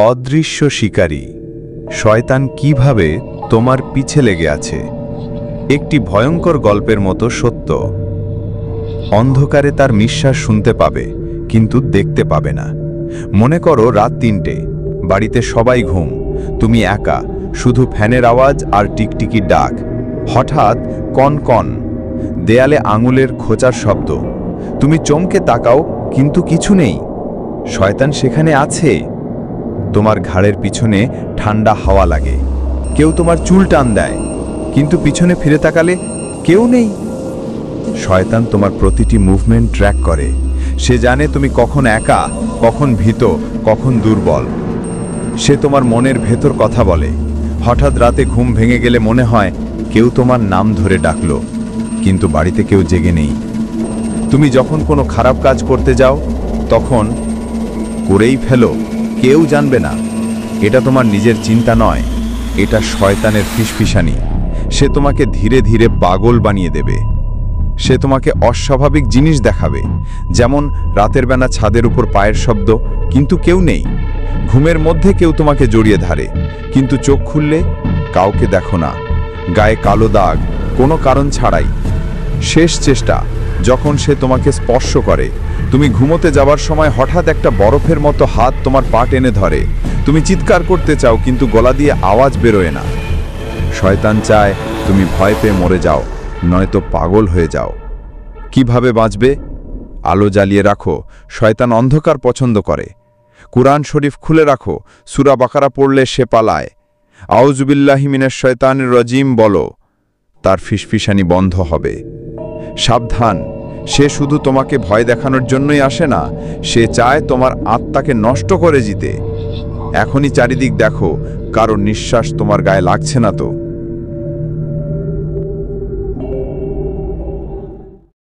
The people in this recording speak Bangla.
অদৃশ্য শিকারী। শয়তান কিভাবে তোমার পিছে লেগে আছে। একটি ভয়ঙ্কর গল্পের মতো সত্য। অন্ধকারে তার নিঃশ্বাস শুনতে পাবে, কিন্তু দেখতে পাবে না। মনে করো রাত ৩টে, বাড়িতে সবাই ঘুম, তুমি একা, শুধু ফ্যানের আওয়াজ আর টিকটিকির ডাক। হঠাৎ কন কন, দেয়ালে আঙুলের খোঁচার শব্দ। তুমি চমকে তাকাও, কিন্তু কিছু নেই। শয়তান সেখানে আছে। তোমার ঘাড়ের পিছনে ঠান্ডা হাওয়া লাগে, কেউ তোমার চুল টান দেয়, কিন্তু পিছনে ফিরে তাকালে কেউ নেই। শয়তান তোমার প্রতিটি মুভমেন্ট ট্র্যাক করে। সে জানে তুমি কখন একা, কখন ভীত, কখন দুর্বল। সে তোমার মনের ভেতর কথা বলে। হঠাৎ রাতে ঘুম ভেঙে গেলে মনে হয় কেউ তোমার নাম ধরে ডাকলো, কিন্তু বাড়িতে কেউ জেগে নেই। তুমি যখন কোনো খারাপ কাজ করতে যাও, তখন করেই ফেলো, কেউ জানবে না। এটা তোমার নিজের চিন্তা নয়, এটা শয়তানের ফিসফিসানি। সে তোমাকে ধীরে ধীরে পাগল বানিয়ে দেবে। সে তোমাকে অস্বাভাবিক জিনিস দেখাবে, যেমন রাতের বেলা ছাদের উপর পায়ের শব্দ, কিন্তু কেউ নেই। ঘুমের মধ্যে কেউ তোমাকে জড়িয়ে ধরে, কিন্তু চোখ খুললে কাউকে দেখো না। গায়ে কালো দাগ, কোনো কারণ ছাড়াই। শেষ চেষ্টা, যখন সে তোমাকে স্পর্শ করে। তুমি ঘুমোতে যাবার সময় হঠাৎ একটা বরফের মতো হাত তোমার পা টেনে ধরে। তুমি চিৎকার করতে চাও, কিন্তু গলা দিয়ে আওয়াজ বেরোয় না। শয়তান চায় তুমি ভয় পেয়ে মরে যাও, নয়তো পাগল হয়ে যাও। কিভাবে বাঁচবে? আলো জ্বালিয়ে রাখো। শয়তান অন্ধকার পছন্দ করে। কুরআন শরীফ খুলে রাখো, সূরা বাকারা পড়লে সে পালায়। আউযুবিল্লাহি মিনাশ শয়তানির রাজিম বলো, তার ফিসফিসানি বন্ধ হবে। সাবধান, সে শুধু তোমাকে ভয় দেখানোর জন্যই আসে না, সে চায় তোমার আত্মাকে নষ্ট করে দিতে। এখনই চারিদিক দেখো, কারো নিঃশ্বাস তোমার গায়ে লাগছে না তো?